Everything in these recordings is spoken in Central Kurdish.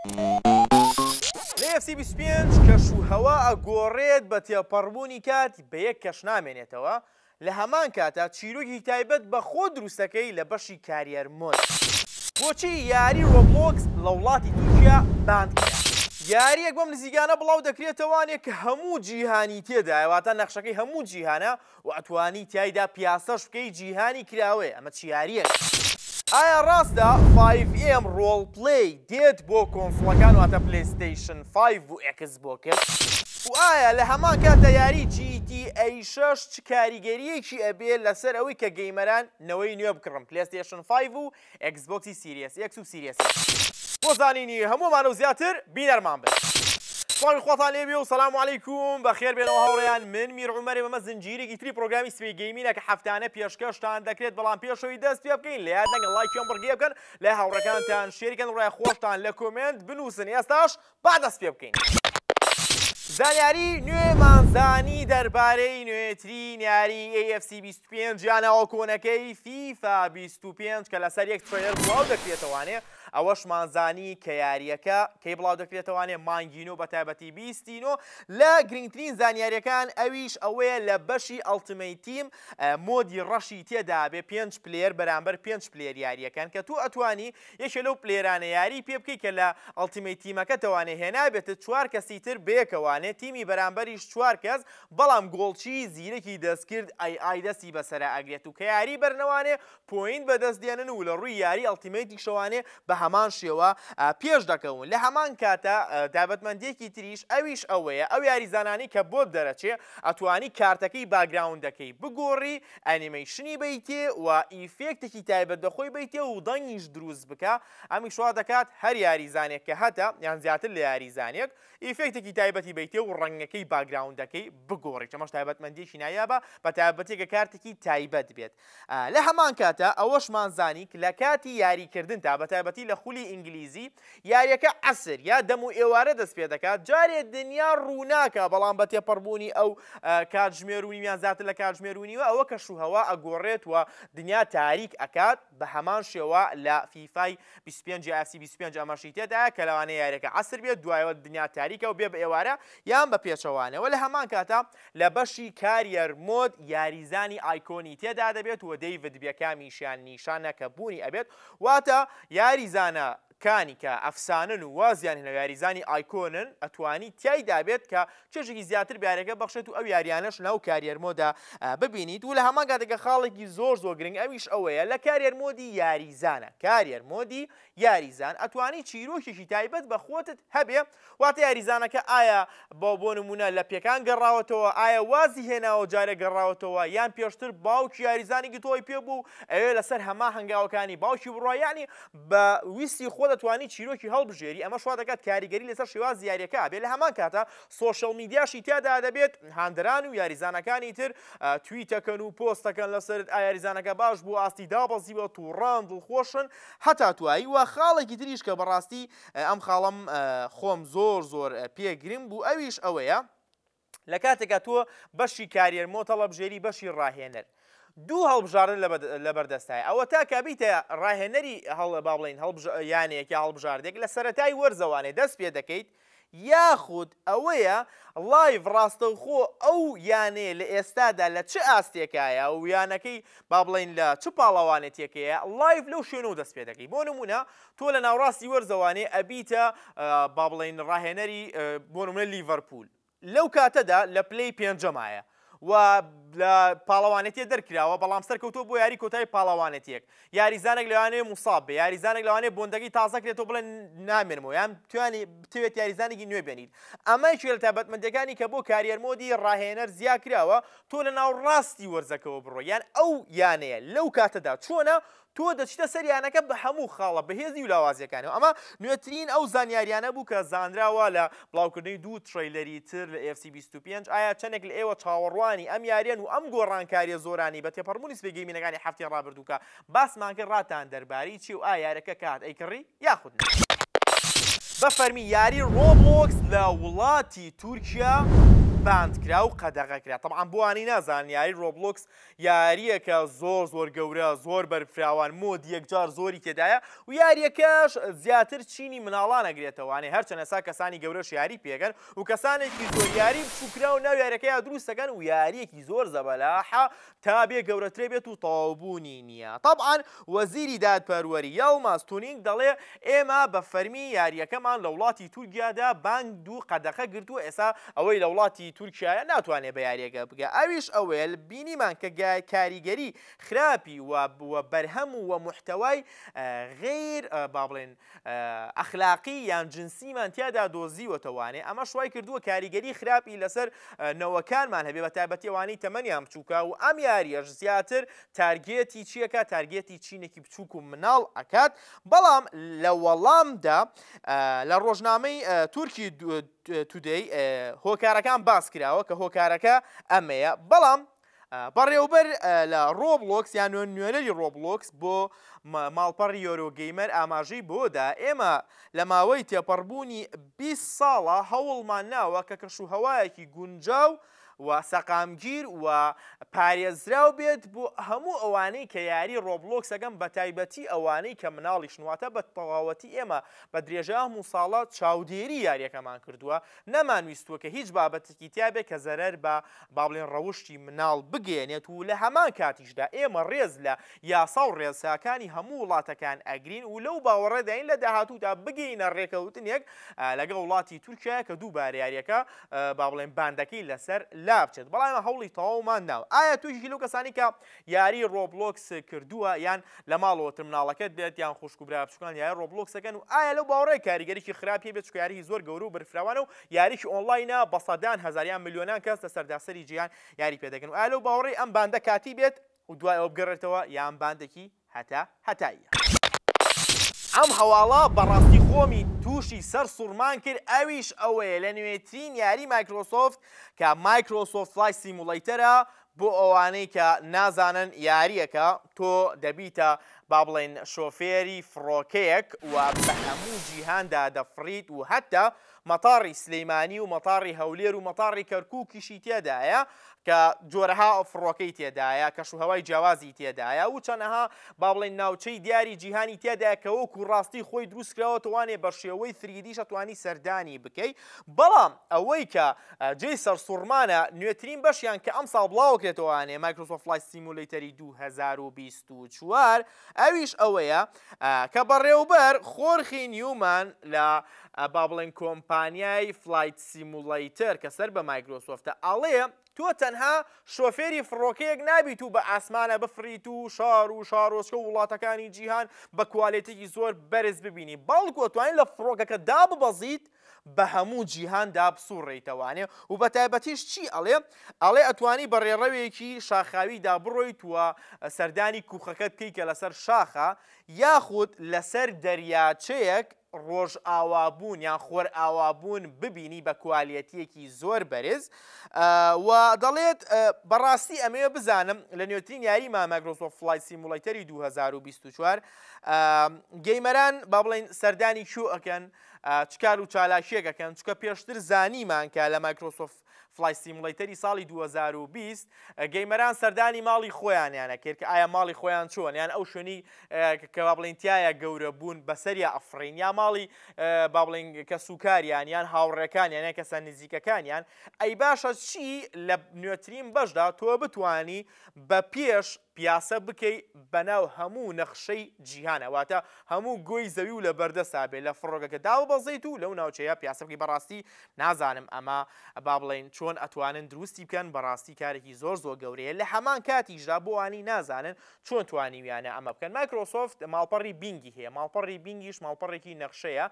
لە FC 25 کەش و هەوا ئەگۆڕێت بە تێپەڕبوونی کات بە یەک کەش نامێنێتەوە لە هەمان کاتە چیرۆکی تایبەت بە خۆ دروستەکەی لە بەشی کاریەر مۆد. بۆچی یاری ڕۆبلۆکس لە وڵاتی تورکیا باند کرا؟ یاریەک بەم نزیکانە بڵاو دەکرێتەوانێک کە هەموو جیهانی تێدایە، واتە نەخشەکەی هەموو جیهانە و ئەتوانی تایدا پیاسەش بکەی جیهانی کراوەیە. ئەمە چ یاریەک؟ ئایا ڕاستە 5M ڕۆڵپڵێی دێت بۆ کۆنسڵەکان واتە پلەیستەیشن 5 و Xbox؟ و ئایا لە هەمان کاتە یاری GTA 6 چ کاریگەریەکی ئەبێت لەسەر ئەوەی کە گەیمەران نەوەی نوێ بکڕن پلەیستەیشن 5 و Xbox Series X و Series X؟ بۆ زانینی هەموومان و زیاتر بینەرمان بن. سڵامی خۆتان لێبێ و سەلام عەلەیکوم، بەخێر بێنەوە هاوڕێیان. من میر عومەرێ، مەمە زنجیرێکی تری پرۆگرامی سبەی گەیمینە کە هەفتانە پێشکەشتان دەکرێت، بەڵام پێشەوەی دەست پێ بکەین لە یاد نەگەن لایکیان بڕگێ بکەن، لە هاوڕەکانتان شێریکەن، ڕای خۆشتان لە کۆمنت بنووسن. ئێستاش با دەست پێ بکەین. زانیاری نوێمانزانی دەربارەی نوێترین یاری AFC 25 یانەوە کۆنەکەی FIFA 25 کە لەسەر یەک ترێلەر بڵاو دەکرێتەوانێ. ئەوەش مانزانی کە یاریەکە کەی بڵاو دەکرێتەوانێ مانگینۆ بە تایبەتی بیستینۆ. لە گرنگترین زانیاریەکان ئەویش ئەوەیە لە بەشی ئەڵتیمەیت تیم مۆدی ڕەشی تێدا بێ 5 پلێر بەرامبەر 5 پلێر یاریەکان کە تو ئەتوانی یەکێ لەو پلێرانە یاری پێ بکەی کە لە ئەڵتیمەیت تیمەکە تەوانێ هێنابێتە 4 کەسی تر بێکەوانێ تیمی بەرامبەریش 4 کەس، بەڵام گۆڵچی زیرەکی دەستکرد ئای دەستی بەسەرا ئەگرێت و کە یاری بەرنەوانێ پۆینت بەدەستدێنن و لە ڕووی یاری ئەڵتیمەیتی شەوانێ بە هەمان شێوە پێش دەکەون. لە هەمان کاتە تایبەتمەندیەکی تریش ئەویش ئەوەیە ئەو یاریزانانی کە بۆ دەرەچێ ئەتوانی کارتەکەی باگراوندەکەی بگۆڕی، ئەنیمەیشنی بیتێ و ئیفێکتێکی تایبەت دەخۆی بیتێ و دەنگیش دروست بکە. ئەمیش وا دەکات هەر یاریزانێک کە هەتا یان زیاتر لە یاریزانێک ئیفێکتێکی تایبەتی بیتێ و ڕەنگەکەی باگراوندەکەی بگۆڕی. ئەمەش تایبەتمەندیەکی نایابە بە تایبەتێکە کارتێکی تایبەت بێت. لە هەمان کاتە ئەوەشمان زانی لە کاتی یاریکردن تا بە تایبەتی لە خولی ئینگلیزی یاریەکە عەسر یا دەم و ئێوارە دەست پێ دەکات. جارێ دنیا ڕووناکە، بەڵام بە تێپەڕبوونی ئەو کاتژمێرونی یان زیاتر لە کاتژمێرونیوە ئەوە کەش و هەوا ئەگۆڕێت و دنیا تاریک ئەکات. بە هەمان شێوە لە فیفای 25 AFC 25 ئەمەشی تێدایە کە لەوانەیە یاریەکە عەسر بێت، دوایەوە دنیا تاریکە و بێ بە ئێوارە یان بە پێچەوانەوە. لە هەمان کاتە لە بەشی کاریەر مۆد یاریزانی ئایکۆنی تێدا دەبێت و دەیڤد بێکامیشیان نیشانە کە بوونی ئەبێت، واتە یاریزانە کانی کە ئەفسانن و وازیان هێنە یاریزانی ئایکۆنن ئەتوانی تیایدا بێت کە چێژێکی زیاتر بیارەکە بەخشێت و ئەو یاریانەش ناو کاریەر مۆدا ببینیت. و لە هەمان کاتێکە خاڵێکی زۆر گرنگ ئەویش ئەوەیە لە کاریەر مۆدی یاریزانە، کاریەر مۆدی یاریزان ئەتوانی چیرۆکێکی تایبەت بە خۆتت هەبێ، واتە یاریزانەکە ئایا بۆ نمونە لە پێکان گەڕاوەتەوە، ئایا وازی هێناوە جارێک گەڕاوەتەوە، یان پێشتر باوکی یاریزانێکی تۆی پێبوو ئەوێ لەسەر هەما هەنگاوەکانی باوکی بڕوا، یانی بە ویستی خۆ دەتوانی چیرۆکی هەڵبژێری. ئەمە شوا دەکات کاریگەری لەسەر شێواز یاریەکە بێت. لە هەمان کاتە سۆشەڵ میدیاشی تێدا دەبێت، هاندران و یاریزانەکانی تر تویتەکەن و پۆستەکەن لەسەر یاریزانەکە باش بوو ئاستی دابەزیوە تووڕان دڵخۆشن هەتا توایی. و خاڵێکی تریش کە بەڕاستی ئەم خاڵم خۆم زۆر پێگرم بوو ئەویش ئەوەیە لە کاتێکە تۆ بەشی کاریەر مۆد هەڵەبژێری بەشی ڕاهێنەر دوو هەڵبژاردن لە بەردەستایە. ئەوە تا کابیتە ڕاهێنەری با بڵین یانەیەکی هەڵبژاردێک لە سەرەتای وەرزەوانێ دەست پێ دەکەیت، یاخود ئەوەیە لایڤ ڕاستەوخۆ ئەو یانەیە لە ئێستادا لە چه ئاستێکایە و یانەکەی با بڵین لە چ پاڵەوانێتێکەیە لایڤ لەو شوێنەوە دەست پێ دەکەی. بۆ نمونە تۆ لە ناوڕاستی وەرزەوانێ ئەبیتە با بڵین ڕاهێنەری بۆ نمونە لیڤەرپول، لەو کاتەدا لە پلەی پێنجەمایە و لە پاڵەوانێتی دەرکراوە، بەڵام سەرکەوتۆ بۆ یاری کۆتای پاڵەوانێتیەک. یاریزانێک لەوانەیە موساب بێ، یاریزانێک لەوانەیە بۆندەکەی تازە کرێتەوە بڵێن نامێنمەوە، یان توانی بتوێت یاریزانێکی نوێ بێنیت. ئەمەیەکی لە تایبەتمەندیەکانی کە بۆ کاریەر مۆدی ڕاهێنەر زیا کراوە تۆ لە ناو ڕاستی وەرزەکەەوە بڕۆ، یان ئەو یانەیە لەو کاتەدا چۆنە تۆ دەچیتە سەریانەکە بە هەموو خاڵە بەهێزی و لاوازیەکانەوە. ئەمە نوێترین ئەو زانیاریانە بوو کە زانراوە لە بڵاوکردنەوەی دوو ترەیلەری تر لە AFC 25. ئایا چەندێک لە ئێوە چاوەڕوانی ئەم یاریان و ئەم گۆڕانکاریە زۆرانی بە تێپەڕبوونی سبەی گەیمینەکانی هەفتەی ڕابردووکە باسمان کرد ڕاتان دەربارەی چی و ئایا یارەکە کات ئەیکڕی یاخود بەفەرمی یاری ڕۆبلۆکس لە وڵاتی تورکیا باندکرا و قەدەغەکرا. طبعاً بۆوانی نازان یاری ڕۆبلۆکس یاریەکە زۆر گەورە زۆر بەرفراوان مۆد یەکجار زۆری تێدایە و یاریەکەش زیاتر چینی مناڵان ئەگرێتەوەوانێ هەرچەند ئێستا کەسانی گەورەش یاری پێگەن و کەسانێکی زۆر یاری بچووکرا و ناو یاریەکەیان دروست دەکەن و یاریەکی زۆر زەبەلاحە تا بێ گەورەترێ بێت و تەواوبوونی نییە. طبعاً وەزیری دادپەروەری یەڵماس تونینگ دەڵێ ئێمە بە فەرمی یاریەکەمان لە وڵاتی تورکیادا بانگ و قەدەخە گرتووە ئێستا ئەوەی لە وڵاتی تورکیایە ناتوانێت بە یاریەکە بگە. ئەویش ئەوەیە بینیمان کە کاریگەری خراپی و بەرهەم و محتەوای غیر با بڵێن ئەخلاقی یان جنسیمان تیادا دۆزیوەتەوانێ ئەمە شوای کردووە کاریگەری خراپی لەسەر نەوەکانمان هەبێ بە تایبەتیەوانی تەمەنیان بچووکە و ئەم یاریەش زیاتر تارگێتی چیەکە تارگێتی چینێکی بچووک و مناڵ ئەکات. بەڵام لە وەڵامدا لە ڕۆژنامەی تورکی تودەی هۆکارەکان باس کراوە کە هۆکارەکە ئەمەیە. بەڵام بەڕێوبەر لە ڕۆبلۆکس یان نوێنەری ڕۆبلۆکس بۆ ماڵپەڕی یۆرۆگەیمەر ئاماژەی بۆدا ئێمە لە ماوەی تێپەڕبوونی 20 ساڵە هەوڵمان ناوە کە کەشوهەوایەکی گونجاو و سەقامگیر و پارێزراو بێت بۆ هەموو ئەوانەی کە یاری ڕۆبلۆکس ئەگەم بە تایبەتی ئەوانەی کە مناڵی شنواتە بە تەواوەتی ئێمە بە درێژە هەموو ساڵە چاودێری یاریەکەمان کردووە نەمانویستووە کە هیچ بابەتێکی تیابێت کە زەرەر بە با بڵێن ڕەوشی مناڵ بگەێنێت و لە هەمان کاتیشدا ئێمە ڕێز لە یاسا و ڕێزاکانی هەموو وڵاتەکان ئەگرین و لەو باوەڕێداین لە داهاتوودا بگەینە ڕێکەوتنێک لەگەڵ وڵاتی تورکیا کە دووبارە یاریەکە با بڵێن باندەکەی لەسەر لا بچێت. بەڵام هەوڵی تەواومان ناوە. ئایا تویشی لەو کەسانی کە یاری ڕۆبلۆکس کردووە یان لە ماڵەوە ترمناڵەکەت بێت یان خوشک و برا بچووکان یاری ڕۆبلۆکسەکەن و ئایا لەو باوەڕێ کاریگەریی خراپی بێت چکە یاریی زۆر گەورە و بەرفراوانە و یاریی ئۆنلاینە بە سەدان هەزاریان میلیۆنان کەس لە سەرداسەری جیهان یاری پێدەکەن و ئایا لەو باوەڕێ ئەم باندە کاتی بێت و دوای ئەوە بگەڕێتەوە یان باندێکی هەتاییە. ئەم هەواڵە بەڕاستی خۆمی تووشی سەر سوورمان کرد ئەویش ئەوەیە لە نوێترین یاری مایکرۆسۆفت کە مایکرۆسۆفت فلایت سیمولیتەرە بۆ ئەوانەی کە نازانن یاریەکە تۆ دەبیتە با بڵێن شۆفێری فڕۆکەیەک و بە هەموو جیهاندا دەفڕیت و هەتا مەتاڕی سلەیمانی و مەتاڕی هەولێر و مەتاڕی کەرکووکیشی تێدایە کە جۆرەها فڕۆکەی تێدایە کەشوهەوای جیاوازی تێدایە و چەندەها با بڵێن ناوچەی دیاری جیهانی تێدایە کە وەکو ڕاستی خۆی دروستکراوە توانێ بە شێوەی 3D شەتوانی سەردانی بکەیت. بەڵام ئەوەی کە جێی سەرسوورمانە نوێترین بەشیان کە ئەم ساڵ بڵاوکرێتەوەوانێ مایکرۆسۆفت فلایت سیمولیتەری 2024 ئەویش ئەوەیە کە بەڕێوبەر خۆرخی نیومان لە با بڵێن کۆمپانیای فلایت سیمولیتەر کە سەر بە مایکرۆسۆفتە ئەڵێ تۆ تەنها شۆفێری فڕۆکەیەک نابیت و بە ئاسمانە بفریت و شار و شارۆچکە و وڵاتەکانی جیهان بە کوالێتێکی زۆر بەرز ببینی بەڵکو توانین لە فڕۆکەکە داببەزیت بە هەموو جیهاندا بسوڕێیتەوانێ و بە تایبەتیش چی ئەڵێ ئەتوانی بە ڕێڕەوێکی شاخاویدا بڕۆیت وە سەردانی کوخەکەت بکەی کە لەسەر شاخە یاخود لەسەر دەریاچەیەک ڕۆژ ئاوابوون یان خۆر ئاوابوون ببینی بە کوالیەتیەکی زۆر بەرز و دەڵێت بەڕاستی ئەمەوە بزانم لە نوێترین یاریما مایکرۆسۆفت فلایت سیمولیتەری 2024 گەیمەران با بڵێن سەردانی کیو ئەکەن چکار و چالاکیەکەکەن چکە پێشتر زانیمان کە لە مایکرۆسۆفت فلایت سیمولیتەری ساڵی 2020 گەیمەران سەردانی ماڵی خۆیانیانە کرد کە ئایا ماڵی خۆیان چۆن یان ئەو شوێنی کە با بڵێن تایە گەورە بوون بەسەریا ئەفرین یا ماڵی با بڵێن کە سوکاریان یان هاوڕێکانیان یان کەسە نزیکەکانیان ئەی باشە چی لە نوێترین بەشدا تۆ بتوانی بە پێش پیاسە بکەی بەناو هەموو نەخشەی جیهانە واتە هەموو گۆی زەوی و لە بەردەسا بێ لە فڕۆکەکە داو بەزیت و لەو ناوچەیە پیاسە بکەی بەڕاستی نازانم ئەمە با بڵێن چۆن ئەتوانن دروستی بکەن بەڕاستی کارێکی زۆر گەورەیە لە هەمان کاتیشدا بۆوانی نازانن چۆن توانیویانە ئەمە بکەن. مایکرۆسۆفت ماڵپەڕی بینگی هەیە ماڵپەڕی بینگیش ماڵپەڕێکی نەخشەیە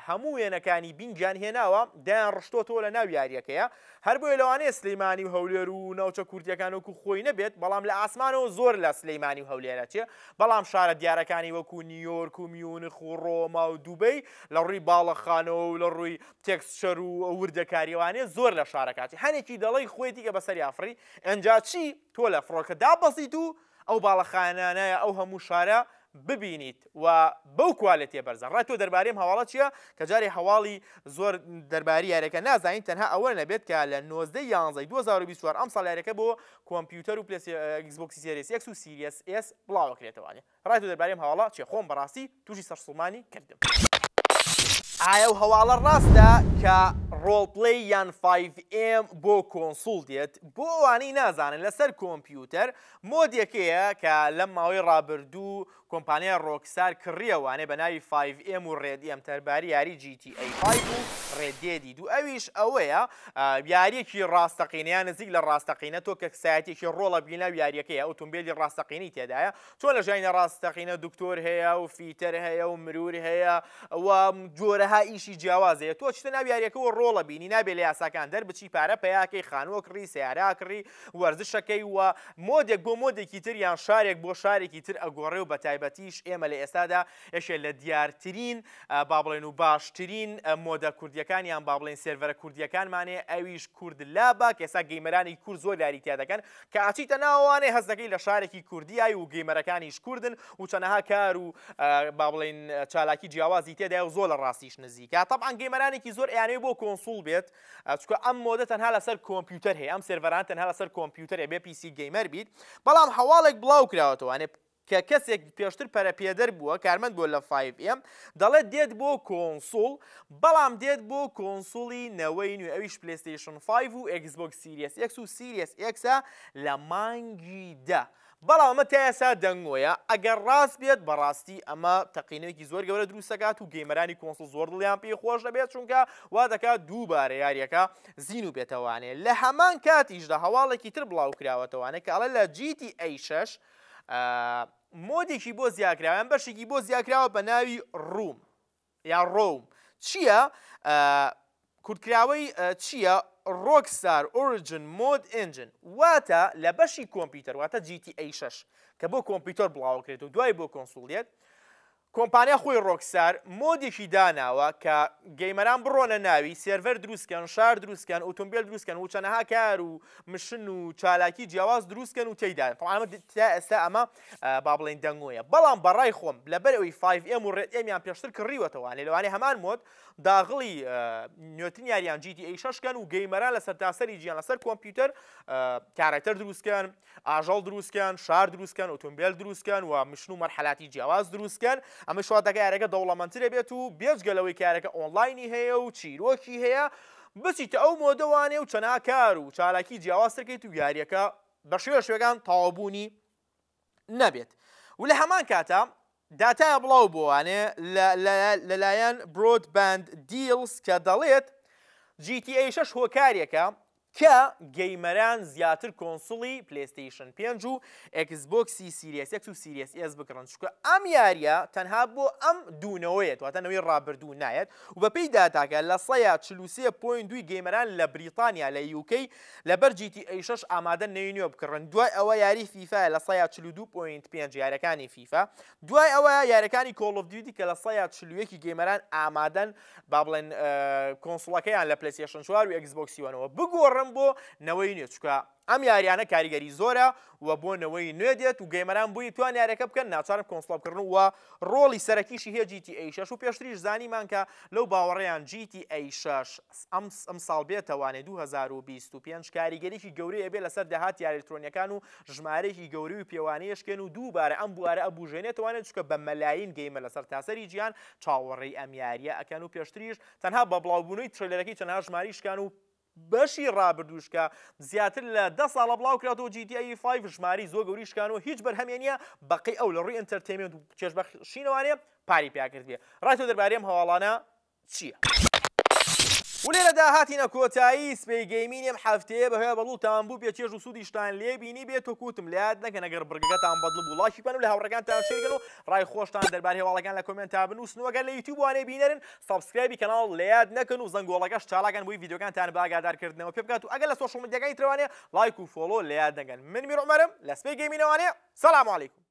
هەموو وێنەکانی بینگیان هێناوە دایان ڕشتۆتەوە لە ناو یاریەکەیە هەر بۆیە لەوانەیە سلەیمانی و هەولێر و ناوچە کورتیەکان وەکو خۆی نەبێت بەڵام لە ئاسمانەوە زۆر لە سلەیمانی و هەولێرە چێ بەڵام شارە دیارەکانی وەکو نیویۆرک و میونخ و ڕۆما و دووبەی لە ڕووی باڵەخانەوە و لە ڕووی تێکسچەر و وردەکاریوانێ زۆر لە شارەکاتی هەنێکی دەڵی خۆیتی کە بەسەری ئافری ئەنجا چی تۆ لە فڕۆکە دابەزیت و ئەو باڵەخانانەیە ئەو هەموو شارە ببینیت و بەو کوالێتیە بەرزە. ڕای تۆ دەربارەی هەواڵە چییە کە جارێ هەواڵی زۆر دەرباری یاریەکە نازانین تەنها ئەوە نەبێت کە لە 19/11/2024 ئەم ساڵ یاریەکە بۆ کۆمپیوتەر و Xbox Series X و Series S بڵاوەکرێتەوە. ڕای تۆ دەربارەی هەواڵە چیە؟ خۆم بەڕاستی تووشی سەرسوڵمانی کردم. ئایا و هەواڵە ڕاستە کە ڕۆڵپڵەی یان 5M بۆ کۆنسۆڵ دێت؟ بۆ ئەوانەی نازانن لەسەر کۆمپیوتەر مۆدێکەیە کە لەم ماوەی ڕابردوو کۆمپانیا ڕۆکسار کڕیەوانێ بە ناوی 5M و ڕێدیم تەرباری یاری GTA 5 و ڕێدێدی دوو. ئەویش ئەوەیە یاریەکی ڕاستەقینەیان نزیک لە ڕاستەقینە تۆ کە سایەتێکی ڕۆڵە بینە یاریەکەیە ئۆتۆمبیلی ڕاستەقینی تێدایە چۆن لە ژیانی ڕاستەقینە دکتۆر هەیە و فیتەر هەیە و مرور هەیە و جۆرەها ئیشی جیاوازەیە تۆ چتە ناو یاریەکەەوە ڕۆڵە بینی نابێت لە یاساکان دەربچی پارە پەیاکەی خانووە کڕی سیارا کڕی وەرزشەکەی وە مۆدێک بۆ مۆدێکی تر یان شارێک بۆ شارێکی تر ئەگۆڕێ و بە تایبەتیش ئێمە لە ئێستادا یەکێک لە دیارترین با بڵێن و باشترین مۆدە کوردیەکان یان با بڵێن سێرڤەرە کوردیەکانمانێ ئەویش کورد لابا کە ئێستا گەیمەرانی کورد زۆر یاریتیا دەکەن کە ئاچیتە ناوانێ هەست دەکەی لە شارێکی کوردیایی و گەیمەرەکانیش کوردن و چەنەها کار و با بڵێن چالاکی جیاوازی تێدای و زۆر لە ڕاستیش نزیکە. طبعا گەیمەرانێکی زۆر ئەیانەوێ بۆ کۆنسۆڵ بێت چونکە ئەم مۆدە تەنها لەسەر کۆمپیوتەر هەیە، ئەم سێرڤەران تەنها لەسەر کۆمپیوتەرێ بێ PC گەیمەر بیت. بەڵام هەواڵێک بڵاو کراوەتەوە کە کەسێک پێشتر پەرەپێدەر بووە کارمەند بۆ لە 5M دەڵێت دێت بۆ کۆنسۆڵ، بەڵام دێت بۆ کۆنسۆڵی نەوەی نوێ ئەویش PlayStation 5 و Xbox Series X و Series X لە مانگی دا. بەڵام ئەمە تا ئێستا دەنگۆیە ئەگەر ڕاست بێت بەڕاستی ئەمە تەقینەوەیکی زۆر گەورە دروستەکات و گەیمەرانی کۆنسۆڵ زۆر دڵیان پێی خۆش دەبێت چونکە وا دەکات دووبارە یاریەکە زین و بێتەوانێ. لە هەمان کاتیشدا هەواڵێکی تر بڵاو کراوەتەوانێ کە ئەڵێ لە GTA 6 مۆدێکی بۆ زیاکراوە بەشێکی بۆ زیاکراوە بە ناوی ڕوم یا ڕۆم. چییە؟ کورتکراوەی چییە؟ ڕۆکستار ئۆریجن مۆد ئنجن واتە لە بەشی کۆمپیوتەر واتە GTA 6 کە بۆ کۆمپیوتەر بڵاوکرێت و دوای بۆ کۆنسۆڵێت کۆمپانیا خۆی ڕۆکسار مۆدێکی داناوە کە گەیمەران بڕۆنە ناوی سێرڤەر دروستکەن، شار دروستکەن، ئۆتۆمبیل دروستکەن و چەنەها کار و مشن و چالاکی جیاواز دروستکەن و تێیدا. تا ئێستا ئەمە با بڵێن دەنگۆیە. بەڵام بەڕای خۆم لەبەر ئەوەی 5M و ڕێدئێمیان پێشتر کڕیوەتەوانێ لەوانێ هەمان مۆد داغڵی نوێترین یاریان GTA 6کەن و گەیمەران لەسەر تاسەری جیان لەسەر کۆمپیوتەر کارەکتەر دروستکەن، ئاژەڵ دروستکەن، شار دروستکەن، ئۆتۆمبیل دروستکەن و مشن و مەرحەلاتی جیاواز دروستکەن. ئەمە شوا دەکە یارەکە دەوڵەمەندترە بێت و بێجگەلەوەی کارەکە ئۆنلاینی هەیە و چیرۆکی هەیە بچیتە ئەو مۆدەوانێ و چەنا کار و چالاکی جیاواز ترکەیت و یاریەکە بە شوێشێکان تەواوبوونی نەبێت. و لە هەمان کاتە داتایە بڵاو بۆوانێ لەلایەن برۆدباند دیلز کە دەڵێت GTA 6 هۆکارێکە کە گەیمەران زیاتر کۆنسۆڵی PlayStation 5 و Xbox Series X و Series S بکڕن چونکە ئەم یاریە تەنها بۆ ئەم دوونەوەیەت واتە نەوەی ڕابردوو نایەت و بەپێی داتاکە لە 43.2 گەیمەران لە بریتانیا لە UK لەبەر GTA 6 ئامادە نەوێ بکڕن. دوای ئەوە یاری فیفا لە 42.5 یارەکانی فیفا، دوای ئەوە یارەکانی Call of Duty کە لە 141 گەیمەران ئامادەن با بڵێن کۆنسۆڵەکەیان لە PlayStation 4 و Xbox One بگۆڕن بۆ نەوەی نوێ چونکە ئەم یاریانە کاریگەری زۆرە و بۆ نەوەی نوێ دێت و گەیمەران بووی توان یارەکە بکەن ناچارن کۆنسۆڵ بکردن و ڕۆڵی سەرەکیشی هەیە GTA 6 و پێشتریش زانیمان کە لەو باوەڕێیان GTA 6 ئەم ساڵ بێتەوانێ 2025 کاریگەریکی گەورەیە بێ لەسەر داهاتی ئەلکترۆنیەکان و ژمارەیەکی گەورەی و پێوانەیەشکێن و دووبارە ئەم بوارە ئەبوژێنێتوانێت چونکە بە مەلاین گەیمە لەسەر تاسەری گیان چاوەڕێی ئەم یاریە ئەکەن و پێشتریش تەنها بە بڵاوبوونەوەی ترێلەرەکەی چەندها ژماریشکان و بەشی ڕابردووشکە زیاتر لە 10 ساڵە بڵاو کراتەوە GTA 5 ژماری زۆر گەوریشکان و هیچ بەرهەمێنیە بەقی ئەو لە ڕووی ئەنتەرتەینمنت و چێژبەخشینەوانێ پاری پیاکردوێ. ڕای تۆ دەربارەی ئەم هەواڵانە چییە؟ ولێرەدا هاتینە کۆتایی سپەی گەیمینێم هەفتەیە بەهۆی بەڵوتان بوو بێ چێژ و سوودیشتان لێ بینی بێت و کووتم لات نەکەن ئەگەر بڕگەکەتان بەدڵ بوو لایکی بکەن و لە هاوڕێکانتان شێرکەن و ڕای خۆشتان دەربارەی هەواڵەکان لە کۆمنتە بنووسن و ئەگەر لە یوتیوب وانەی بینەرن سابسکرایبی کەناڵ لێیاد نەکەن و زەنگۆڵەکەش چالاکەن بۆی ڤیدیۆکانتان بەئاگادارکردنەوە پێ بکات و ئەگەر لە سۆشڵ میدیاکانی ترەوانێ لایک و فۆلۆ لێیاد نەکەن. من میرعومەرم لە سپەی گەیمینەوانێ. سەلام عەلیکوم.